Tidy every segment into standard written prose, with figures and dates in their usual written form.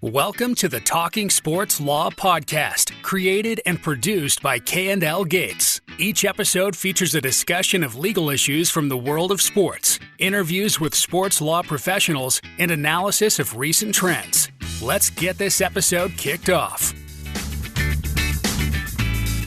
Welcome to the Talking Sports Law podcast, created and produced by K&L Gates. Each episode features a discussion of legal issues from the world of sports, interviews with sports law professionals, and analysis of recent trends. Let's get this episode kicked off.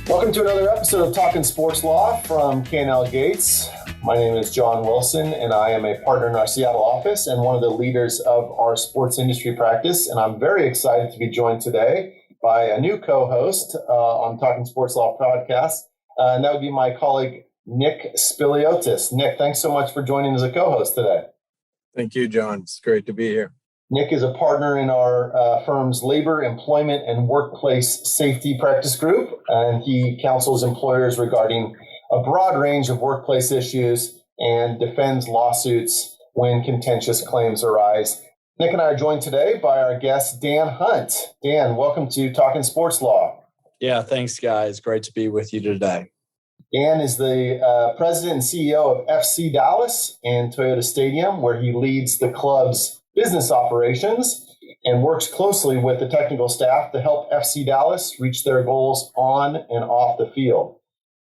Welcome to another episode of Talking Sports Law from K&L Gates. My name is John Wilson, and I am a partner in our Seattle office and one of the leaders of our sports industry practice. And I'm very excited to be joined today by a new co-host on Talking Sports Law podcast, and that would be my colleague, Nick Spiliotis. Nick, thanks so much for joining as a co-host today. Thank you, John. It's great to be here. Nick is a partner in our firm's labor, employment, and workplace safety practice group, and he counsels employers regarding a broad range of workplace issues and defends lawsuits when contentious claims arise. Nick and I are joined today by our guest, Dan Hunt. Dan, welcome to Talking Sports Law. Yeah, thanks, guys. Great to be with you today. Dan is the president and CEO of FC Dallas and Toyota Stadium, where he leads the club's business operations and works closely with the technical staff to help FC Dallas reach their goals on and off the field.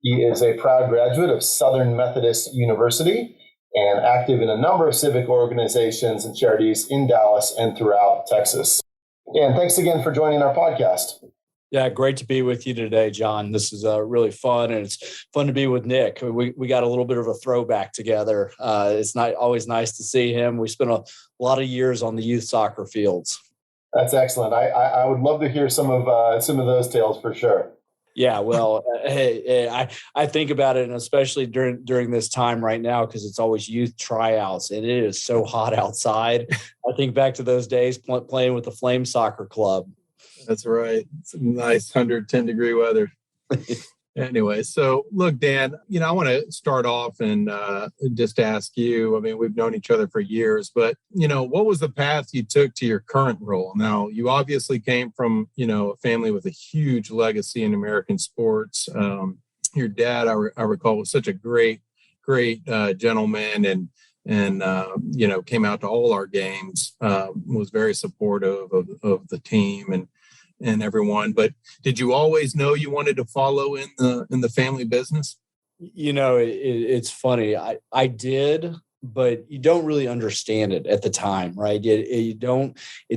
He is a proud graduate of Southern Methodist University and active in a number of civic organizations and charities in Dallas and throughout Texas. Dan, thanks again for joining our podcast. Yeah, great to be with you today, John. This is really fun, and it's fun to be with Nick. We got a little bit of a throwback together. It's not always nice to see him. We spent a lot of years on the youth soccer fields. That's excellent. I would love to hear some of those tales for sure. Yeah, well, hey, I think about it, and especially during this time right now, because it's always youth tryouts, and it is so hot outside. I think back to those days playing with the Flame Soccer Club. That's right. It's a nice 110-degree weather. Anyway, so look, Dan, I want to start off and just ask you, we've known each other for years, but, what was the path you took to your current role? Now, you obviously came from, a family with a huge legacy in American sports. Your dad, I recall, was such a great gentleman and came out to all our games, was very supportive of the team and everyone. But did you always know you wanted to follow in the family business? It's funny. I did, but you don't really understand it at the time, right? It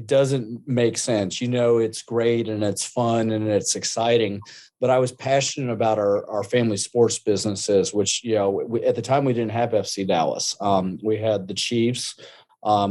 doesn't make sense. It's great and it's fun and it's exciting, but I was passionate about our family sports businesses, which, at the time we didn't have FC Dallas. We had the Chiefs.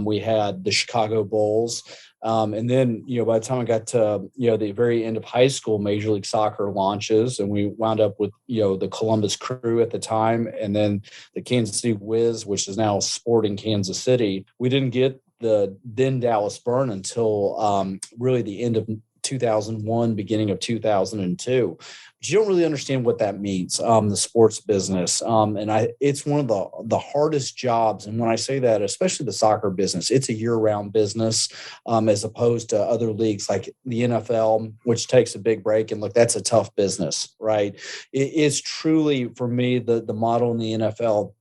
We had the Chicago Bulls. And then, by the time I got to, the very end of high school, Major League Soccer launches, and we wound up with, the Columbus Crew at the time, and then the Kansas City Wiz, which is now Sporting Kansas City. We didn't get the then Dallas Burn until really the end of 2001, beginning of 2002. But you don't really understand what that means, the sports business. It's one of the hardest jobs. And when I say that, especially the soccer business, it's a year-round business as opposed to other leagues like the NFL, which takes a big break. And look, that's a tough business, right? It's truly, for me, the model in the NFL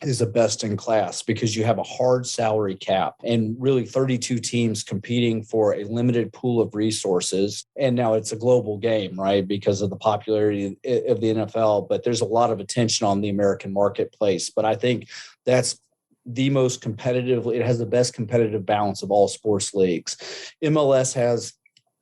is the best in class because you have a hard salary cap and really 32 teams competing for a limited pool of resources. And now it's a global game, right? Because of the popularity of the NFL, but there's a lot of attention on the American marketplace. But I think that's the most competitive. It has the best competitive balance of all sports leagues. MLS has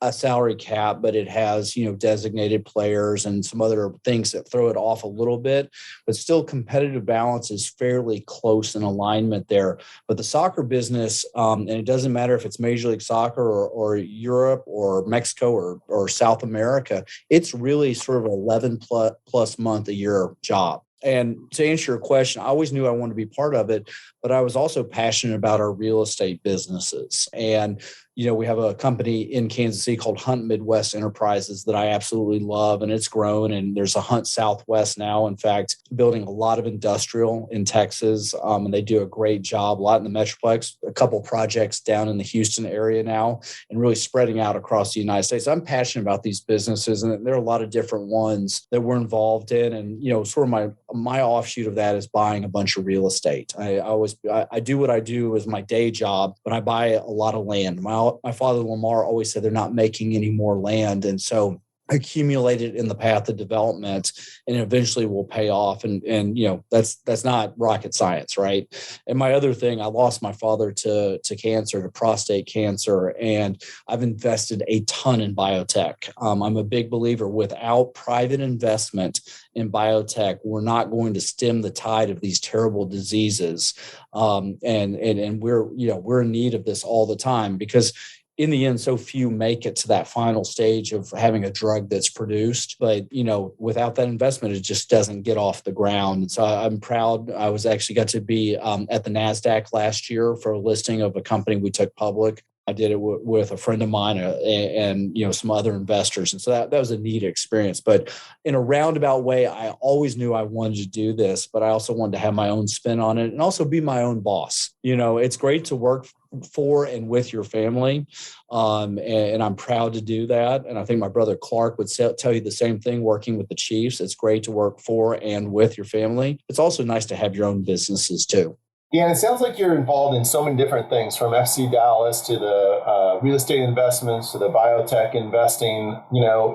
a salary cap, but it has, designated players and some other things that throw it off a little bit, but still competitive balance is fairly close in alignment there. But the soccer business, and it doesn't matter if it's Major League Soccer or Europe or Mexico or South America, it's really sort of an 11 plus month a year job. And to answer your question, I always knew I wanted to be part of it, but I was also passionate about our real estate businesses. And, we have a company in Kansas City called Hunt Midwest Enterprises that I absolutely love, and it's grown. And there's a Hunt Southwest now, in fact, building a lot of industrial in Texas. And they do a great job, a lot in the Metroplex, a couple projects down in the Houston area now, and really spreading out across the United States. I'm passionate about these businesses, and there are a lot of different ones that we're involved in. And, sort of my offshoot of that is buying a bunch of real estate. I do what I do as my day job, but I buy a lot of land. My father Lamar always said they're not making any more land, and so accumulate it in the path of development, and eventually will pay off. And that's not rocket science, right? And my other thing, I lost my father to cancer, to prostate cancer, and I've invested a ton in biotech. I'm a big believer, without private investment in biotech, we're not going to stem the tide of these terrible diseases. And we're in need of this all the time, because in the end, so few make it to that final stage of having a drug that's produced. But, without that investment, it just doesn't get off the ground. And so I'm proud. I got to be at the NASDAQ last year for a listing of a company we took public. I did it with a friend of mine and some other investors. And so that was a neat experience. But in a roundabout way, I always knew I wanted to do this, but I also wanted to have my own spin on it and also be my own boss. It's great to work for and with your family. And I'm proud to do that. And I think my brother Clark would tell you the same thing, working with the Chiefs. It's great to work for and with your family. It's also nice to have your own businesses too. Yeah, and it sounds like you're involved in so many different things, from FC Dallas to the real estate investments to the biotech investing.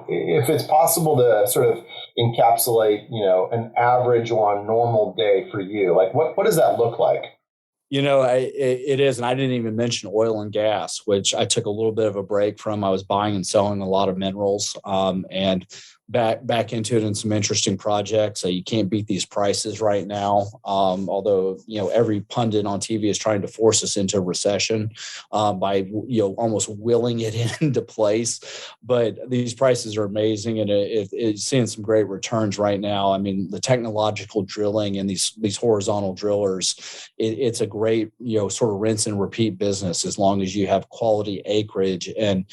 If it's possible to sort of encapsulate, an average or a normal day for you, like what does that look like? It is. And I didn't even mention oil and gas, which I took a little bit of a break from. I was buying and selling a lot of minerals and back into it in some interesting projects. You can't beat these prices right now. Although, every pundit on TV is trying to force us into a recession by, almost willing it into place. But these prices are amazing, and it's seeing some great returns right now. I mean, the technological drilling and these horizontal drillers, it's a great, sort of rinse and repeat business, as long as you have quality acreage and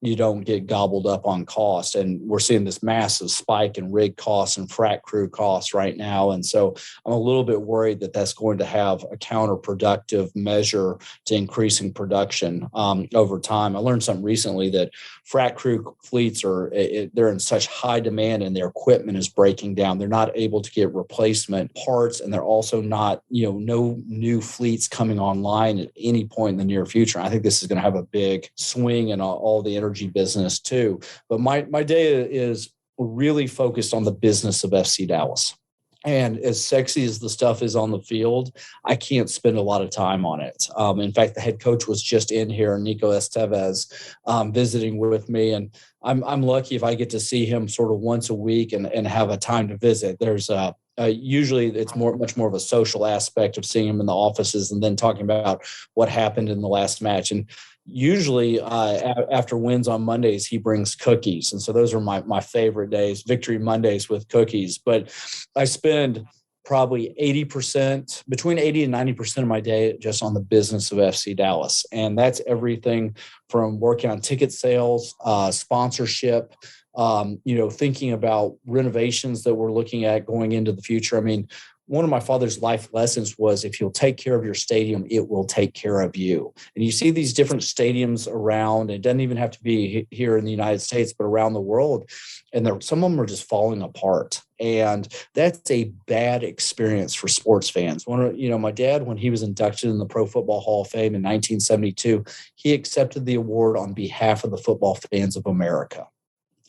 you don't get gobbled up on cost. And we're seeing this massive spike in rig costs and frac crew costs right now. And so I'm a little bit worried that that's going to have a counterproductive measure to increasing production over time. I learned something recently that frac crew fleets they're in such high demand, and their equipment is breaking down. They're not able to get replacement parts, and they're also not, no new fleets coming online at any point in the near future. I think this is going to have a big swing in all the energy business too. But my day is really focused on the business of FC Dallas. And as sexy as the stuff is on the field, I can't spend a lot of time on it. In fact, the head coach was just in here, Nico Estevez, visiting with me. And I'm lucky if I get to see him sort of once a week and have a time to visit. There's usually it's much more of a social aspect of seeing him in the offices and then talking about what happened in the last match. And usually after wins on Mondays, he brings cookies. And so those are my favorite days, Victory Mondays with cookies. But I spend probably 80%, between 80 and 90% of my day just on the business of FC Dallas. And that's everything from working on ticket sales, sponsorship, thinking about renovations that we're looking at going into the future. I mean, one of my father's life lessons was, if you'll take care of your stadium, it will take care of you. And you see these different stadiums around. It doesn't even have to be here in the United States, but around the world. And some of them are just falling apart. And that's a bad experience for sports fans. My dad, when he was inducted in the Pro Football Hall of Fame in 1972, he accepted the award on behalf of the football fans of America.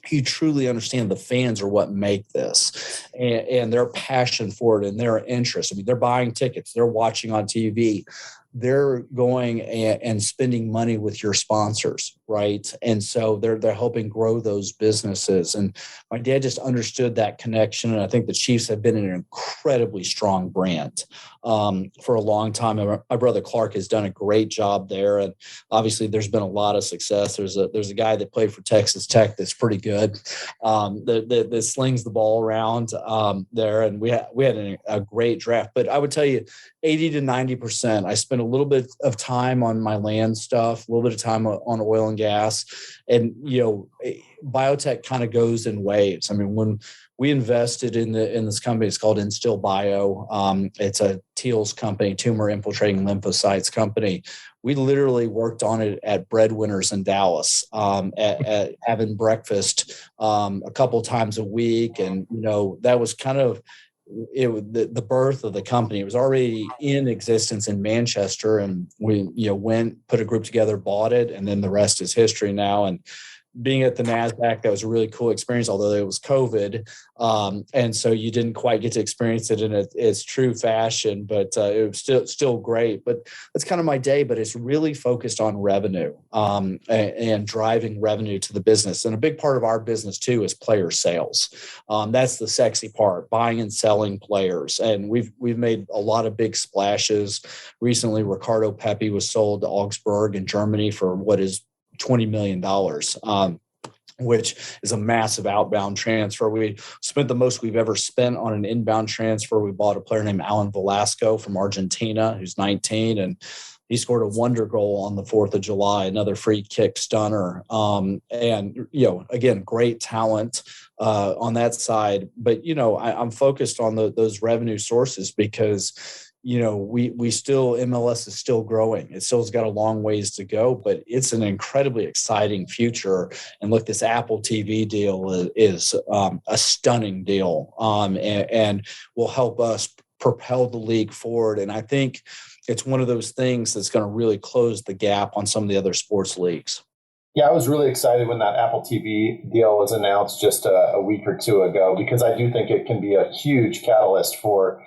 He truly understands the fans are what make this, and their passion for it and their interest. I mean, they're buying tickets, they're watching on TV, they're going and spending money with your sponsors, right? And so they're helping grow those businesses. And my dad just understood that connection. And I think the Chiefs have been an incredibly strong brand for a long time. And my brother Clark has done a great job there. And obviously there's been a lot of success. There's a guy that played for Texas Tech that's pretty good, that slings the ball around there. And we had a great draft. But I would tell you, 80 to 90%, I spent a little bit of time on my land stuff, a little bit of time on oil and gas. And, biotech kind of goes in waves. I mean, when we invested in this company, it's called Instill Bio. It's a TILS company, tumor infiltrating lymphocytes company. We literally worked on it at Breadwinners in Dallas, at having breakfast a couple times a week. And, that was kind of the birth of the company. It was already in existence in Manchester, and we went, put a group together, bought it, and then the rest is history now. And being at the NASDAQ, that was a really cool experience, although it was COVID. And so you didn't quite get to experience it in its true fashion, but it was still great. But that's kind of my day, but it's really focused on revenue and driving revenue to the business. And a big part of our business too is player sales. That's the sexy part, buying and selling players. And we've made a lot of big splashes. Recently, Ricardo Pepi was sold to Augsburg in Germany for what is $20 million, which is a massive outbound transfer. We spent the most we've ever spent on an inbound transfer. We bought a player named Alan Velasco from Argentina, who's 19, and he scored a wonder goal on the 4th of July, another free kick stunner. And, again, great talent on that side. But, I'm focused on those revenue sources because we still, MLS is still growing. It still's got a long ways to go, but it's an incredibly exciting future. And look, this Apple TV deal is a stunning deal and will help us propel the league forward. And I think it's one of those things that's going to really close the gap on some of the other sports leagues. Yeah, I was really excited when that Apple TV deal was announced just a week or two ago, because I do think it can be a huge catalyst for,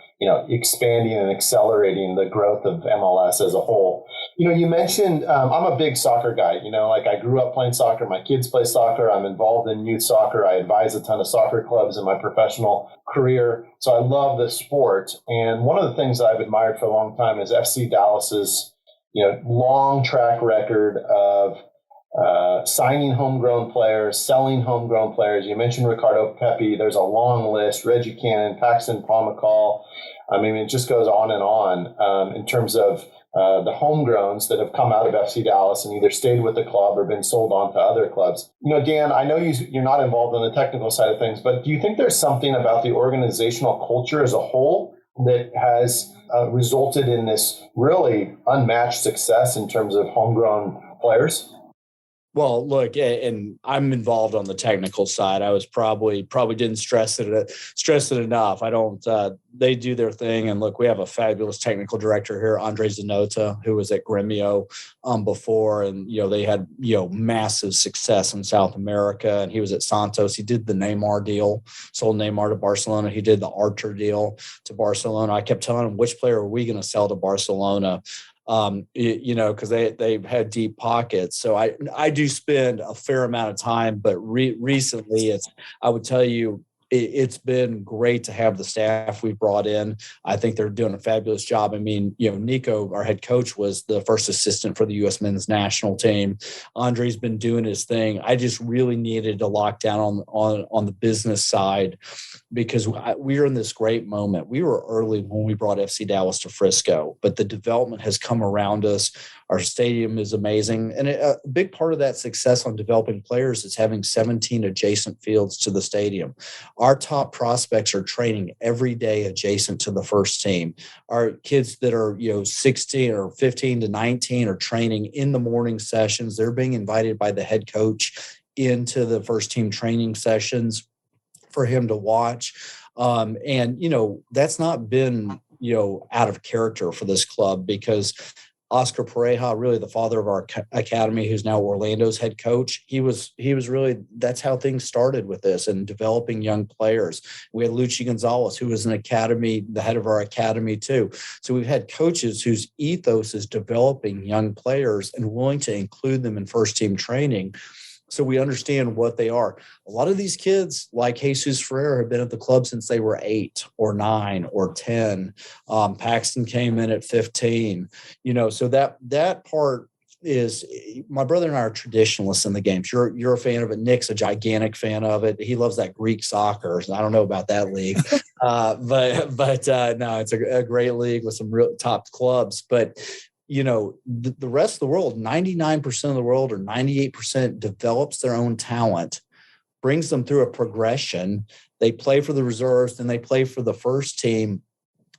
expanding and accelerating the growth of MLS as a whole. You mentioned, I'm a big soccer guy, I grew up playing soccer. My kids play soccer. I'm involved in youth soccer. I advise a ton of soccer clubs in my professional career. So I love the sport. And one of the things that I've admired for a long time is FC Dallas's, long track record of signing homegrown players, selling homegrown players. You mentioned Ricardo Pepi. There's a long list. Reggie Cannon, Paxton Pomacall. I mean, it just goes on and on in terms of the homegrowns that have come out of FC Dallas and either stayed with the club or been sold on to other clubs. Dan, I know you're not involved in the technical side of things, but do you think there's something about the organizational culture as a whole that has resulted in this really unmatched success in terms of homegrown players? Well, look, and I'm involved on the technical side. I was probably didn't stress it enough. I don't. They do their thing, and look, we have a fabulous technical director here, Andre Zanota, who was at Gremio before, and they had massive success in South America, and he was at Santos. He did the Neymar deal, sold Neymar to Barcelona. He did the Archer deal to Barcelona. I kept telling him, which player are we going to sell to Barcelona? Because they've had deep pockets. So I do spend a fair amount of time, but recently I would tell you, it's been great to have the staff we've brought in. I think they're doing a fabulous job. I mean, Nico, our head coach, was the first assistant for the U.S. men's national team. Andre's been doing his thing. I just really needed to lock down on the business side because we are in this great moment. We were early when we brought FC Dallas to Frisco, but the development has come around us. Our stadium is amazing. And a big part of that success on developing players is having 17 adjacent fields to the stadium. Our top prospects are training every day adjacent to the first team. Our kids that are 16 or 15 to 19 are training in the morning sessions. They're being invited by the head coach into the first team training sessions for him to watch. And that's not been out of character for this club, because Oscar Pareja, really the father of our academy, who's now Orlando's head coach, he was really, that's how things started with this and developing young players. We had Luchi Gonzalez, who was the head of our academy too. So we've had coaches whose ethos is developing young players and willing to include them in first team training, so we understand what they are. A lot of these kids, like Jesus Ferreira, have been at the club since they were 8 or 9 or 10. Paxton came in at 15. So that part is, my brother and I are traditionalists in the game. You're a fan of it. Nick's a gigantic fan of it. He loves that Greek soccer. I don't know about that league, but no, it's a great league with some real top clubs. But the rest of the world, 99% of the world or 98% develops their own talent, brings them through a progression. They play for the reserves, then they play for the first team.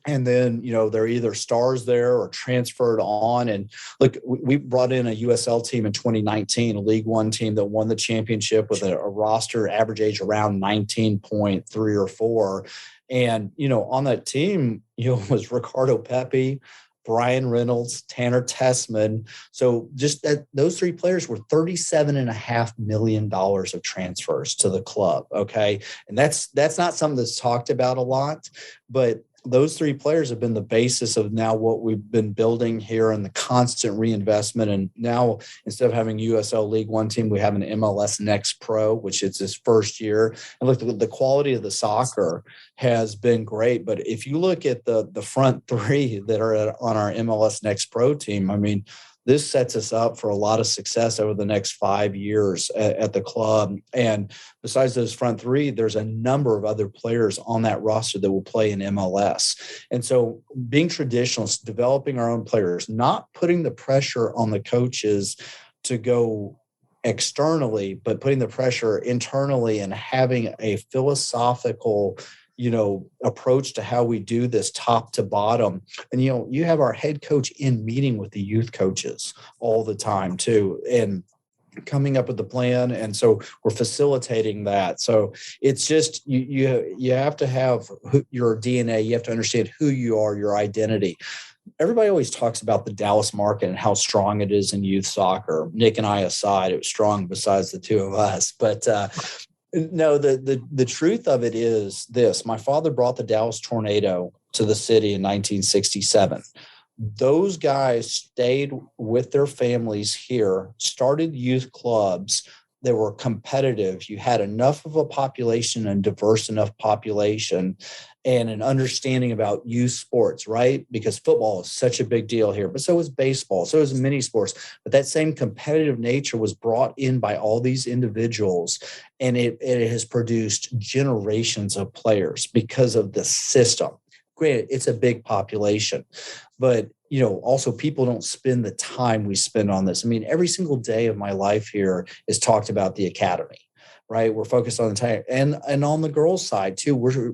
And then, they're either stars there or transferred on. And look, we brought in a USL team in 2019, a League One team that won the championship with a roster average age around 19.3 or 4. And, on that team, was Ricardo Pepi, Brian Reynolds, Tanner Tessman. So just those 3 players were $37.5 million of transfers to the club. Okay. And that's not something that's talked about a lot, but those 3 players have been the basis of now what we've been building here and the constant reinvestment. And now instead of having USL League One team, we have an MLS Next Pro, which is his first year. And look, the quality of the soccer has been great. But if you look at the front 3 that are on our MLS Next Pro team, I mean, this sets us up for a lot of success over the next 5 years at the club. And besides those front 3, there's a number of other players on that roster that will play in MLS. And so being traditionalists, developing our own players, not putting the pressure on the coaches to go externally, but putting the pressure internally and having a philosophical approach to how we do this top to bottom. And, you have our head coach in meeting with the youth coaches all the time too, and coming up with the plan. And so we're facilitating that. So it's just, you have to have your DNA. You have to understand who you are, your identity. Everybody always talks about the Dallas market and how strong it is in youth soccer. Nick and I aside, it was strong besides the 2 of us, but, no, the truth of it is this. My father brought the Dallas Tornado to the city in 1967. Those guys stayed with their families here, started youth clubs that were competitive. You had enough of a population and diverse enough population and an understanding about youth sports, right? Because football is such a big deal here, but so is baseball, so is many sports. But that same competitive nature was brought in by all these individuals, and it has produced generations of players because of the system. Granted, it's a big population, but also people don't spend the time we spend on this. I mean, every single day of my life here is talked about the academy, right? We're focused on the time and on the girls' side too. We're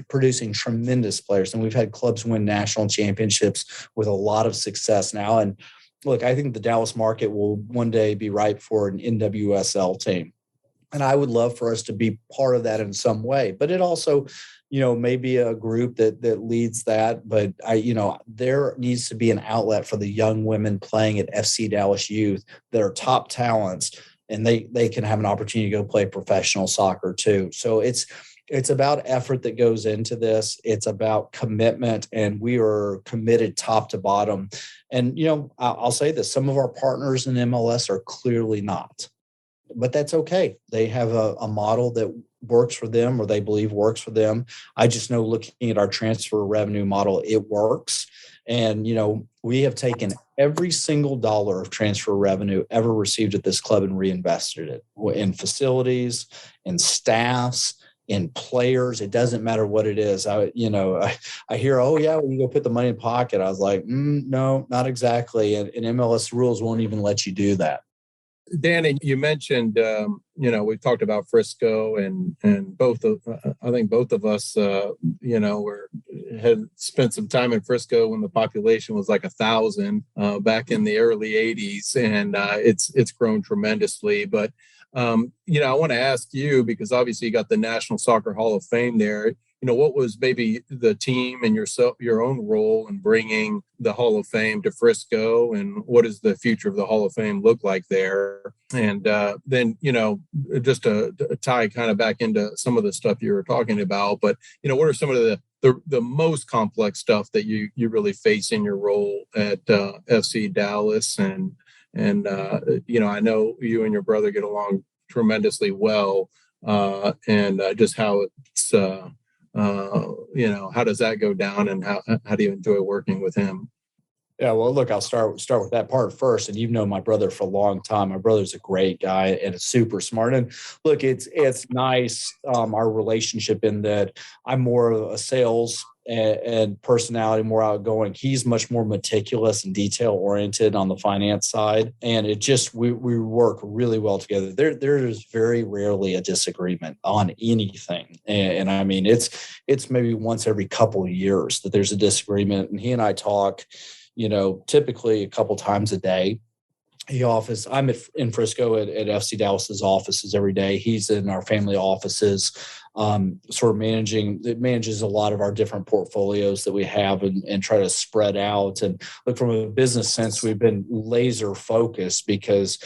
producing tremendous players, and we've had clubs win national championships with a lot of success now. And look, I think the Dallas market will one day be ripe for an NWSL team. And I would love for us to be part of that in some way, but it also, maybe a group that leads that. But there needs to be an outlet for the young women playing at FC Dallas Youth that are top talents, and they can have an opportunity to go play professional soccer too. So it's about effort that goes into this. It's about commitment, and we are committed top to bottom. And, I'll say this, some of our partners in MLS are clearly not, but that's okay. They have a model that works for them, or they believe works for them. I just know, looking at our transfer revenue model, it works. And, we have taken every single dollar of transfer revenue ever received at this club and reinvested it in facilities, in staffs, in players. It doesn't matter what it is. I hear, oh yeah, well, you go put the money in the pocket. I was like, no, not exactly. And MLS rules won't even let you do that. Danny, you mentioned, we've talked about Frisco, and I think both of us, had spent some time in Frisco when the population was like 1,000 back in the early 80s, and it's grown tremendously. But I want to ask you, because obviously you got the National Soccer Hall of Fame there. What was maybe the team and your own role in bringing the Hall of Fame to Frisco, and what does the future of the Hall of Fame look like there? And then, just to tie kind of back into some of the stuff you were talking about, but, what are some of the most complex stuff that you really face in your role at FC Dallas? And I know you and your brother get along tremendously well, and just how it's, how does that go down, and how do you enjoy working with him? Yeah, well, look, I'll start with that part first. And you've known my brother for a long time. My brother's a great guy and super smart. And look, it's nice, our relationship, in that I'm more of a sales and personality, more outgoing. He's much more meticulous and detail oriented on the finance side. And it just, we work really well together. There is very rarely a disagreement on anything. And I mean, it's maybe once every couple of years that there's a disagreement. And he and I talk, typically a couple times a day. I'm in Frisco at FC Dallas's offices every day. He's in our family offices, sort of manages a lot of our different portfolios that we have and try to spread out. And look, from a business sense, we've been laser focused because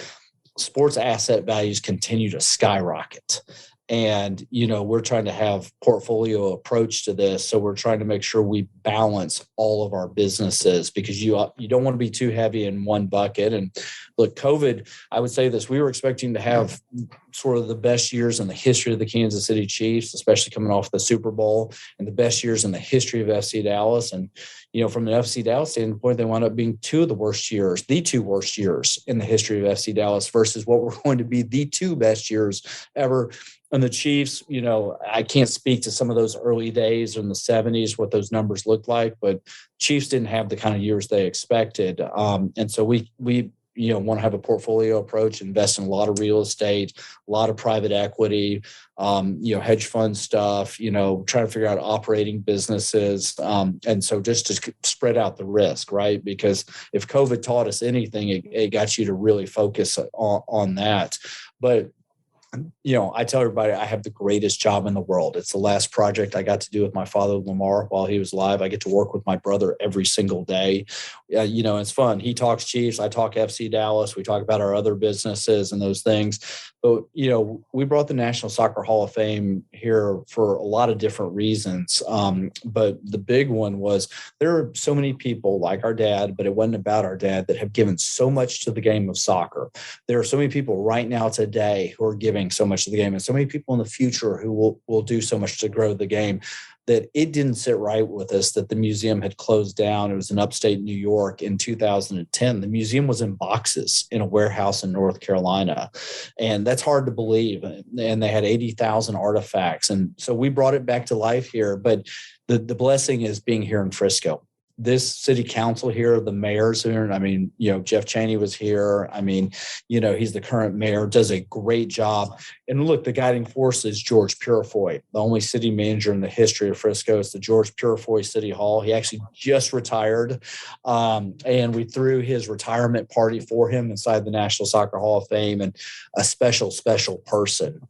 sports asset values continue to skyrocket. And, we're trying to have portfolio approach to this. So we're trying to make sure we balance all of our businesses because you don't want to be too heavy in one bucket. And look, COVID, I would say this, we were expecting to have sort of the best years in the history of the Kansas City Chiefs, especially coming off the Super Bowl, and the best years in the history of FC Dallas. And, from the FC Dallas standpoint, they wound up being the two worst years in the history of FC Dallas versus what were going to be the two best years ever. And the Chiefs, I can't speak to some of those early days in the 70s, what those numbers looked like, but Chiefs didn't have the kind of years they expected. And so we want to have a portfolio approach, invest in a lot of real estate, a lot of private equity, hedge fund stuff, trying to figure out operating businesses. And so just to spread out the risk, right? Because if COVID taught us anything, it got you to really focus on that. But I tell everybody I have the greatest job in the world. It's the last project I got to do with my father, Lamar, while he was alive. I get to work with my brother every single day. It's fun. He talks Chiefs. I talk FC Dallas. We talk about our other businesses and those things. But, we brought the National Soccer Hall of Fame here for a lot of different reasons. But the big one was there are so many people like our dad, but it wasn't about our dad, that have given so much to the game of soccer. There are so many people right now today who are giving so much to the game, and so many people in the future who will do so much to grow the game, that it didn't sit right with us that the museum had closed down. It was in upstate New York in 2010. The museum was in boxes in a warehouse in North Carolina. And that's hard to believe. And they had 80,000 artifacts. And so we brought it back to life here. But the blessing is being here in Frisco. This city council here, the mayors here, Jeff Chaney was here. He's the current mayor, does a great job. And look, the guiding force is George Purifoy, the only city manager in the history of Frisco. It's the George Purifoy City Hall. He actually just retired. And we threw his retirement party for him inside the National Soccer Hall of Fame, and a special, special person.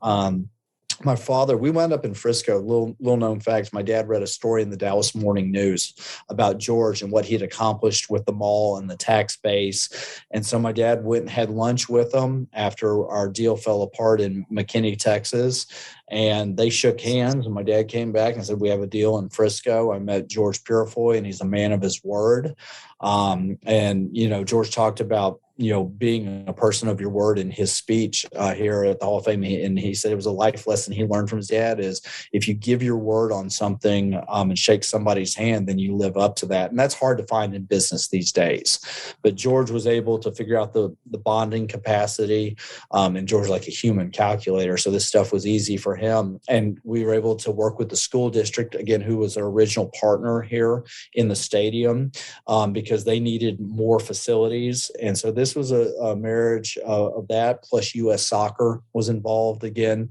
My father, we wound up in Frisco. Little known fact, my dad read a story in the Dallas Morning News about George and what he'd accomplished with the mall and the tax base. And so my dad went and had lunch with him after our deal fell apart in McKinney, Texas. And they shook hands, and my dad came back and said, we have a deal in Frisco. I met George Purifoy, and he's a man of his word. George talked about, being a person of your word in his speech here at the Hall of Fame. And he said it was a life lesson he learned from his dad is if you give your word on something and shake somebody's hand, then you live up to that. And that's hard to find in business these days. But George was able to figure out the bonding capacity, and George like a human calculator. So this stuff was easy for him. And we were able to work with the school district, again, who was our original partner here in the stadium, because they needed more facilities. And so this was a marriage of that, plus U.S. Soccer was involved again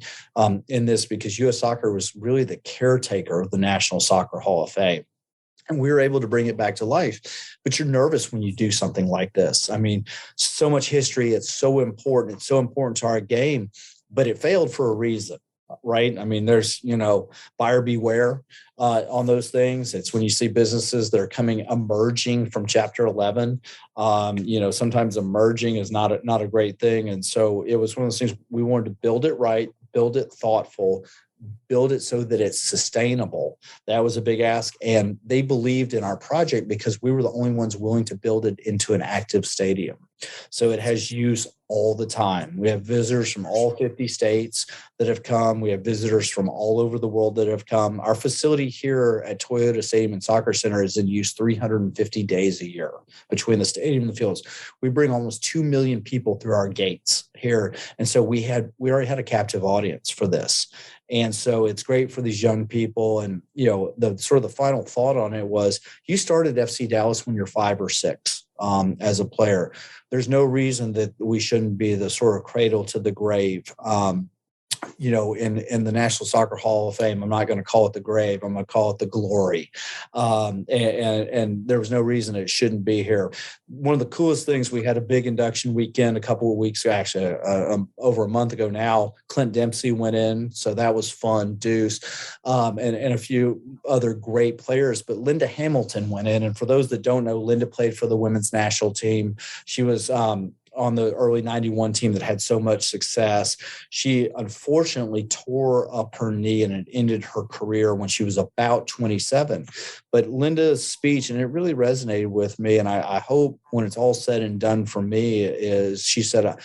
in this, because U.S. Soccer was really the caretaker of the National Soccer Hall of Fame. And we were able to bring it back to life. But you're nervous when you do something like this. So much history. It's so important. It's so important to our game, but it failed for a reason. Right. There's, buyer beware on those things. It's when you see businesses that are emerging from Chapter 11. Sometimes emerging is not a great thing. And so it was one of those things we wanted to build it right, build it thoughtful, build it so that it's sustainable. That was a big ask. And they believed in our project because we were the only ones willing to build it into an active stadium. So it has use all the time. We have visitors from all 50 states that have come. We have visitors from all over the world that have come. Our facility here at Toyota Stadium and Soccer Center is in use 350 days a year between the stadium and the fields. We bring almost 2 million people through our gates here. And so we already had a captive audience for this. And so it's great for these young people. And, the sort of the final thought on it was, you started FC Dallas when you're 5 or 6 as a player. There's no reason that we shouldn't be the sort of cradle to the grave. In the National Soccer Hall of Fame, I'm not going to call it the grave. I'm going to call it the glory. And there was no reason it shouldn't be here. One of the coolest things, we had a big induction weekend a couple of weeks ago, actually over a month ago now. Clint Dempsey went in, so that was fun. Deuce, and a few other great players. But Linda Hamilton went in, and for those that don't know, Linda played for the women's national team. She was on the early 91 team that had so much success. She unfortunately tore up her knee and it ended her career when she was about 27. But Linda's speech, and it really resonated with me, and I hope when it's all said and done for me, is she said,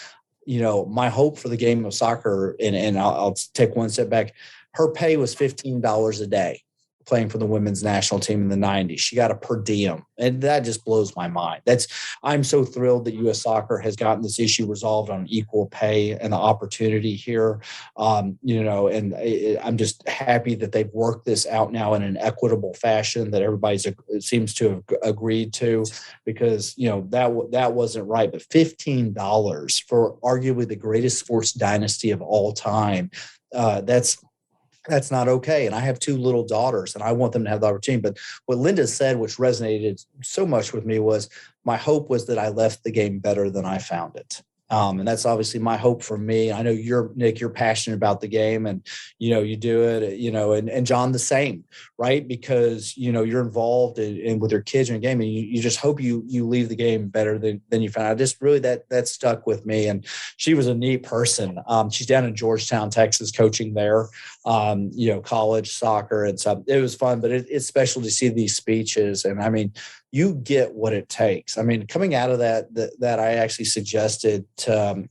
my hope for the game of soccer, and I'll take one step back, her pay was $15 a day playing for the women's national team in the 90s. She got a per diem, and that just blows my mind. I'm so thrilled that U.S. Soccer has gotten this issue resolved on equal pay and the opportunity here. I'm just happy that they've worked this out now in an equitable fashion that everybody seems to have agreed to, because that wasn't right. But $15 for arguably the greatest sports dynasty of all time, that's not okay. And I have 2 little daughters and I want them to have the opportunity. But what Linda said, which resonated so much with me, was my hope was that I left the game better than I found it. And that's obviously my hope for me. I know Nick, you're passionate about the game, and, you do it, and John, the same, right? Because, you're involved in with your kids in a game, and you just hope you leave the game better than you found. I just really, that stuck with me. And she was a neat person. She's down in Georgetown, Texas, coaching there, college soccer. And so it was fun, but it's special to see these speeches. And I mean, you get what it takes. I mean, coming out of that I actually suggested to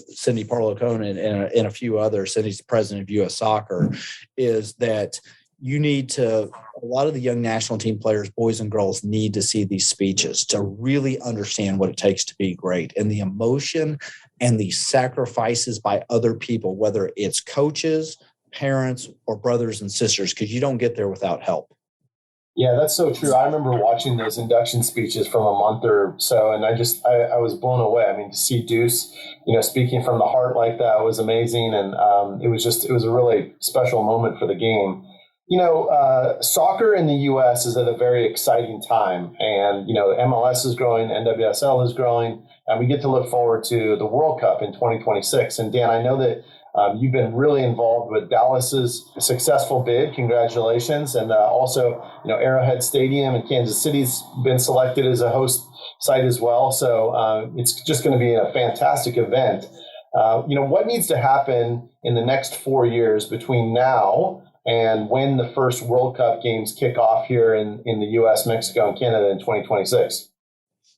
Cindy Parlow-Cohn and a few others, Cindy's the president of U.S. Soccer, is that a lot of the young national team players, boys and girls, need to see these speeches to really understand what it takes to be great, and the emotion and the sacrifices by other people, whether it's coaches, parents, or brothers and sisters, because you don't get there without help. Yeah, that's so true. I remember watching those induction speeches from a month or so, and I was blown away. I mean, to see Deuce, speaking from the heart like that was amazing, and it was a really special moment for the game. Soccer in the U.S. is at a very exciting time, and MLS is growing, NWSL is growing, and we get to look forward to the World Cup in 2026. And Dan, I know that you've been really involved with Dallas's successful bid. Congratulations. And also, Arrowhead Stadium in Kansas City's been selected as a host site as well. So it's just going to be a fantastic event. What needs to happen in the next 4 years between now and when the first World Cup games kick off here in the U.S., Mexico, and Canada in 2026?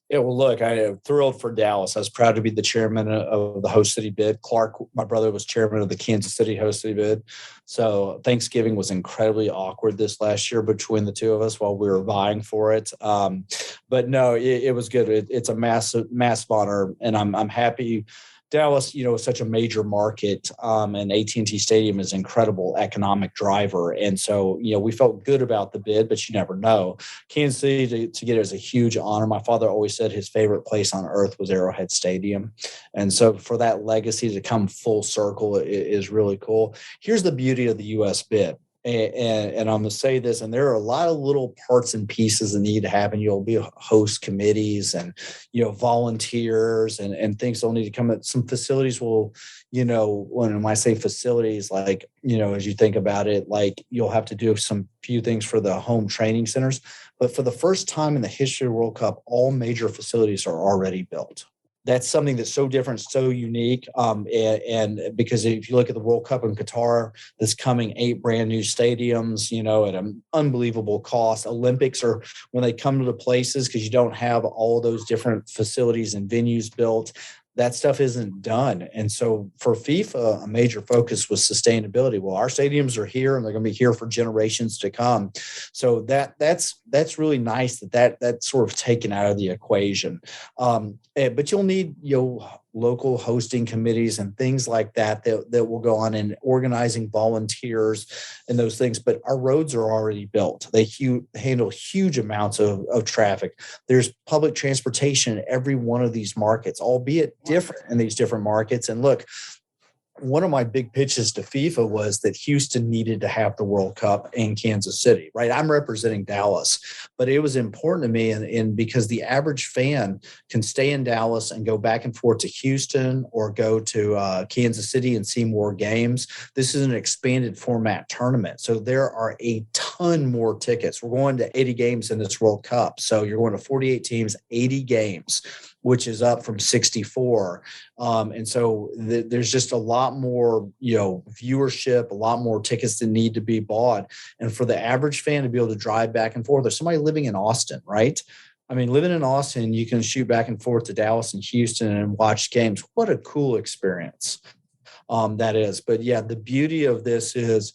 Yeah, well, look, I am thrilled for Dallas. I was proud to be the chairman of the host city bid. Clark, my brother, was chairman of the Kansas City host city bid. So Thanksgiving was incredibly awkward this last year between the two of us while we were vying for it. But no, it was good. It's a massive honor, and I'm happy. Dallas, is such a major market, and AT&T Stadium is an incredible economic driver. And so, we felt good about the bid, but you never know. Kansas City to get it is a huge honor. My father always said his favorite place on earth was Arrowhead Stadium. And so for that legacy to come full circle is really cool. Here's the beauty of the U.S. bid. And I'm going to say this, and there are a lot of little parts and pieces that need to happen. You'll be host committees and, volunteers and things will need to come. Some facilities will, when I say facilities, like, as you think about it, like you'll have to do some few things for the home training centers. But for the first time in the history of the World Cup, all major facilities are already built. That's something that's so different, so unique. And because if you look at the World Cup in Qatar, that's coming 8 brand new stadiums, at an unbelievable cost. Olympics are when they come to the places, because you don't have all those different facilities and venues built. That stuff isn't done. And so for FIFA, a major focus was sustainability. Well, our stadiums are here and they're going to be here for generations to come. So that's really nice that's sort of taken out of the equation. But you'll need local hosting committees and things like that will go on, and organizing volunteers and those things. But our roads are already built. They handle huge amounts of traffic. There's public transportation in every one of these markets, albeit different in these different markets. And look, one of my big pitches to FIFA was that Houston needed to have the World Cup in Kansas City, right? I'm representing Dallas, but it was important to me, and because the average fan can stay in Dallas and go back and forth to Houston or go to Kansas City and see more games. This is an expanded format tournament, so there are a ton more tickets. We're going to 80 games in this World Cup, so you're going to 48 teams, 80 games, which is up from 64. And so there's just a lot more, viewership, a lot more tickets that need to be bought. And for the average fan to be able to drive back and forth, there's somebody living in Austin, right? I mean, living in Austin, you can shoot back and forth to Dallas and Houston and watch games. What a cool experience that is. But yeah, the beauty of this is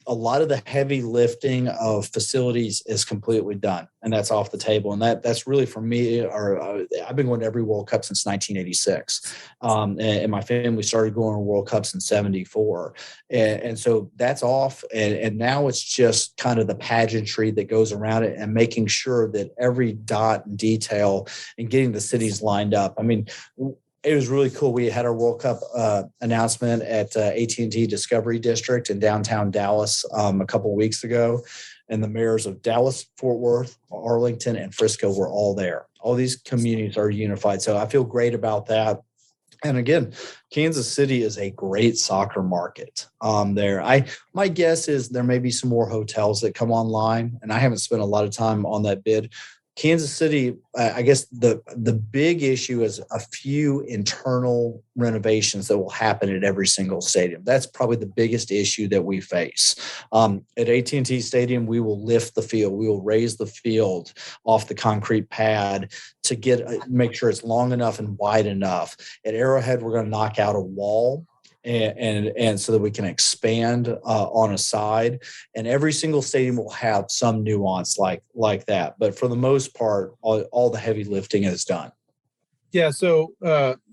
a lot of the heavy lifting of facilities is completely done, and that's off the table. And that's really, for me, I've been going to every World Cup since 1986. And my family started going to World Cups in 74. And so that's off. And now it's just kind of the pageantry that goes around it and making sure that every dot and detail and getting the cities lined up. I mean, it was really cool. We had our World Cup announcement at AT&T Discovery District in downtown Dallas a couple of weeks ago, and the mayors of Dallas, Fort Worth, Arlington, and Frisco were all there. All these communities are unified, so I feel great about that. And again, Kansas City is a great soccer market there. My guess is there may be some more hotels that come online, and I haven't spent a lot of time on that bid. Kansas City, I guess the big issue is a few internal renovations that will happen at every single stadium. That's probably the biggest issue that we face. At AT&T Stadium, we will lift the field. We will raise the field off the concrete pad to make sure it's long enough and wide enough. At Arrowhead, we're going to knock out a wall and so that we can expand on a side, and every single stadium will have some nuance like that. But for the most part, all the heavy lifting is done. Yeah. So,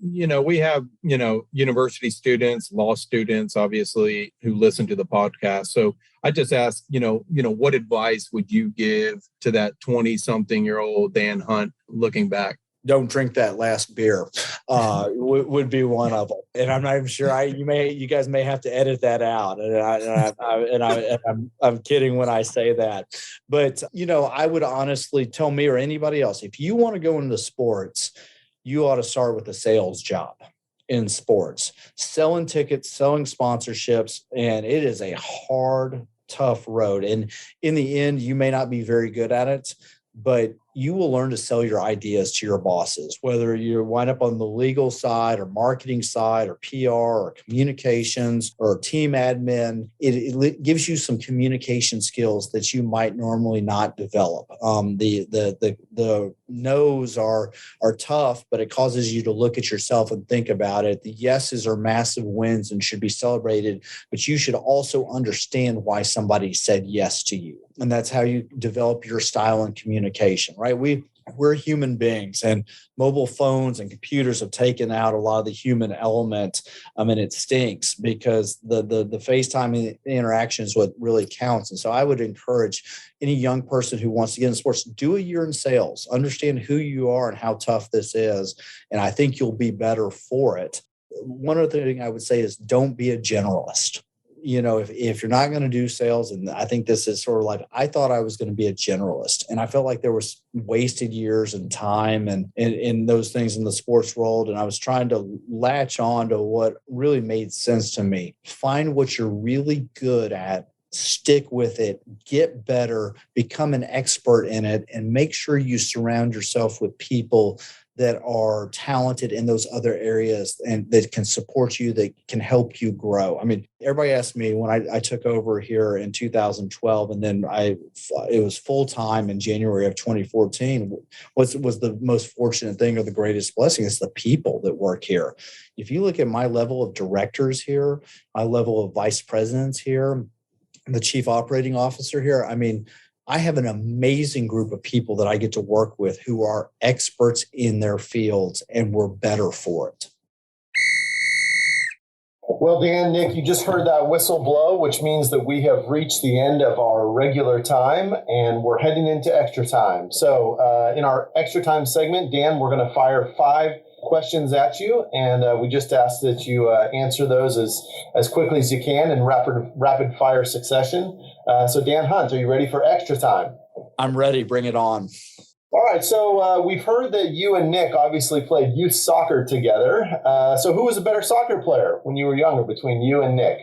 we have, university students, law students, obviously, who listen to the podcast. So I just ask, what advice would you give to that 20-something-year-old Dan Hunt looking back? Don't drink that last beer would be one of them. And I'm not even sure you guys may have to edit that out. And I'm kidding when I say that. But, I would honestly tell me or anybody else, if you want to go into sports, you ought to start with a sales job in sports, selling tickets, selling sponsorships. And it is a hard, tough road. And in the end, you may not be very good at it, but you will learn to sell your ideas to your bosses, whether you wind up on the legal side or marketing side or PR or communications or team admin. It gives you some communication skills that you might normally not develop. The no's are tough, but it causes you to look at yourself and think about it. The yeses are massive wins and should be celebrated, but you should also understand why somebody said yes to you. And that's how you develop your style and communication, right? We're human beings, and mobile phones and computers have taken out a lot of the human element. And it stinks because the FaceTime interaction is what really counts. And so I would encourage any young person who wants to get in sports, do a year in sales, understand who you are and how tough this is. And I think you'll be better for it. One other thing I would say is don't be a generalist. If you're not going to do sales, and I think this is sort of like, I thought I was going to be a generalist, and I felt like there was wasted years and time and in those things in the sports world. And I was trying to latch on to what really made sense to me. Find what you're really good at, stick with it, get better, become an expert in it, and make sure you surround yourself with people that are talented in those other areas and that can support you, that can help you grow. I mean, everybody asked me when I took over here in 2012, and then it was full time in January of 2014. Was the most fortunate thing or the greatest blessing is the people that work here. If you look at my level of directors here, my level of vice presidents here, the chief operating officer here, I mean, I have an amazing group of people that I get to work with who are experts in their fields, and we're better for it. Well, Dan, Nick, you just heard that whistle blow, which means that we have reached the end of our regular time and we're heading into extra time. So in our extra time segment, Dan, we're going to fire 5 questions at you, and we just ask that you answer those as quickly as you can in rapid fire succession. So Dan Hunt, are you ready for extra time? I'm ready. Bring it on. All right. So we've heard that you and Nick obviously played youth soccer together. So who was a better soccer player when you were younger between you and Nick?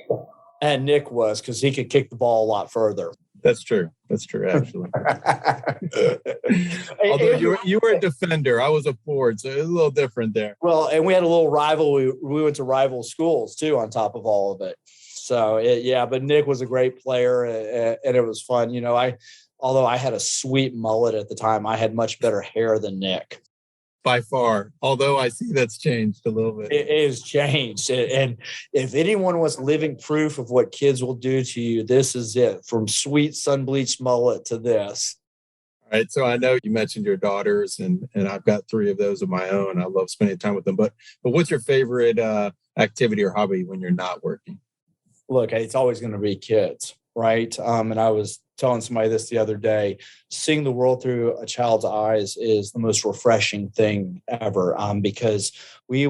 And Nick was, because he could kick the ball a lot further. That's true, actually. Although you were a defender, I was a forward, so it was a little different there. Well, and we had a little rivalry. We went to rival schools too, on top of all of it. So but Nick was a great player, and it was fun. You know, although I had a sweet mullet at the time, I had much better hair than Nick. By far, although I see that's changed a little bit. It is changed. And if anyone wants living proof of what kids will do to you, this is it. From sweet sun-bleached mullet to this. All right. So I know you mentioned your daughters, and I've got 3 of those of my own. I love spending time with them. But what's your favorite activity or hobby when you're not working? Look, it's always going to be kids, right? And I was telling somebody this the other day, seeing the world through a child's eyes is the most refreshing thing ever, because we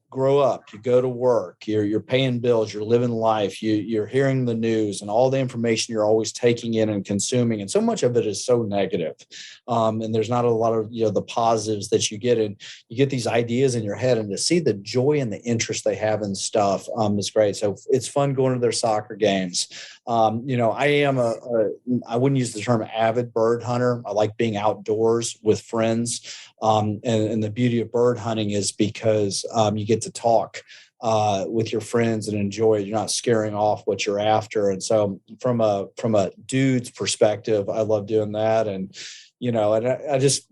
grow up, you go to work, you're paying bills, you're living life, you're hearing the news and all the information you're always taking in and consuming. And so much of it is so negative. And there's not a lot of, the positives that you get. And you get these ideas in your head, and to see the joy and the interest they have in stuff is great. So it's fun going to their soccer games. I am I wouldn't use the term avid bird hunter. I like being outdoors with friends. And the beauty of bird hunting is because you get to talk with your friends and enjoy it. You're not scaring off what you're after. And so from a dude's perspective, I love doing that. And, and I just,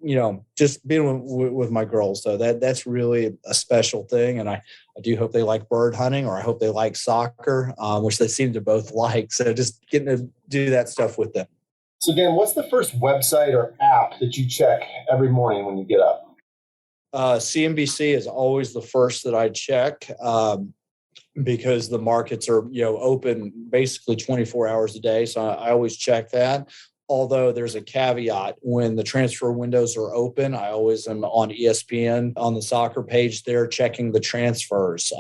just being with my girls, though, that's really a special thing. And I do hope they like bird hunting, or I hope they like soccer, which they seem to both like. So just getting to do that stuff with them. So Dan, what's the first website or app that you check every morning when you get up? CNBC is always the first that I check, because the markets are, open basically 24 hours a day. So I always check that. Although there's a caveat, when the transfer windows are open, I always am on ESPN on the soccer page there checking the transfers.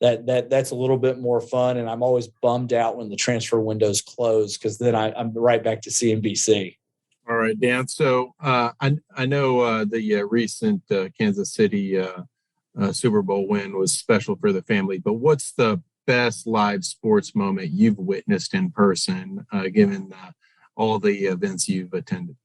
That's a little bit more fun, and I'm always bummed out when the transfer windows close, because then I'm right back to CNBC. All right, Dan. So I know the recent Kansas City Super Bowl win was special for the family, but what's the best live sports moment you've witnessed in person, given all the events you've attended?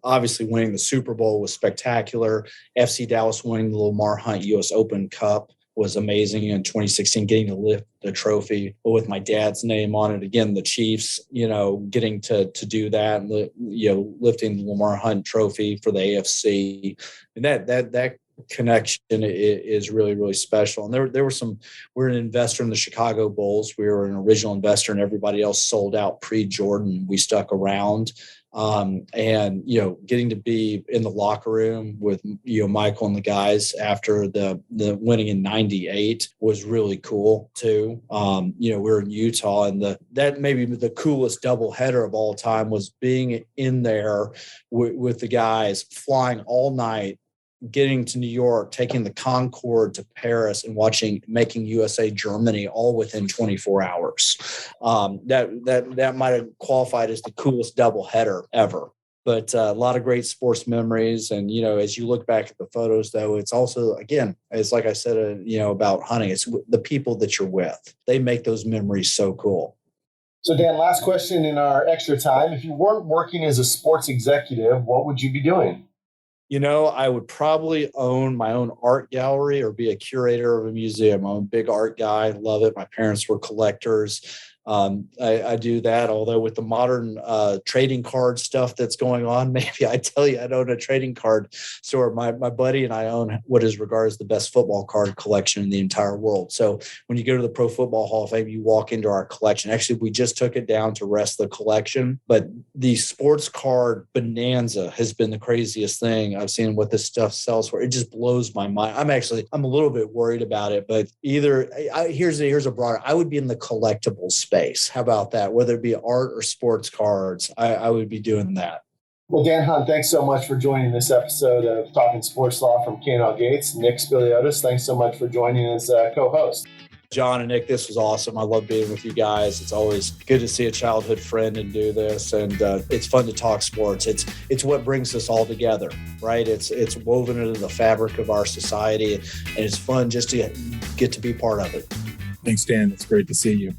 Obviously, winning the Super Bowl was spectacular. FC Dallas winning the Lamar Hunt U.S. Open Cup was amazing in 2016, getting to lift the trophy with my dad's name on it. Again, the Chiefs, getting to do that, and lifting the Lamar Hunt trophy for the AFC. And that connection is really, really special. And there were we're an investor in the Chicago Bulls. We were an original investor, and everybody else sold out pre-Jordan. We stuck around. And getting to be in the locker room with Michael and the guys after the winning in '98 was really cool too. We're in Utah, and that maybe the coolest doubleheader of all time was being in there with the guys, flying all night, getting to New York, taking the Concorde to Paris, and making USA Germany all within 24 hours. That might have qualified as the coolest doubleheader ever. But a lot of great sports memories. And, as you look back at the photos, though, it's also, again, it's like I said, about hunting, it's the people that you're with. They make those memories so cool. So Dan, last question in our extra time. If you weren't working as a sports executive, what would you be doing? I would probably own my own art gallery or be a curator of a museum. I'm a big art guy. Love it. My parents were collectors. I do that, although with the modern trading card stuff that's going on, maybe I tell you I'd own a trading card store. My buddy and I own what is regarded as the best football card collection in the entire world. So when you go to the Pro Football Hall of Fame, you walk into our collection. Actually, we just took it down to rest the collection, but the sports card bonanza has been the craziest thing I've seen. What this stuff sells for, it just blows my mind. I'm a little bit worried about it, but here's a broader, I would be in the collectibles space. How about that? Whether it be art or sports cards, I would be doing that. Well, Dan Hunt, thanks so much for joining this episode of Talking Sports Law from K&L Gates. Nick Spiliotis, thanks so much for joining as co-host. John and Nick, this was awesome. I love being with you guys. It's always good to see a childhood friend and do this. And it's fun to talk sports. It's what brings us all together, right? It's woven into the fabric of our society. And it's fun just to get to be part of it. Thanks, Dan. It's great to see you.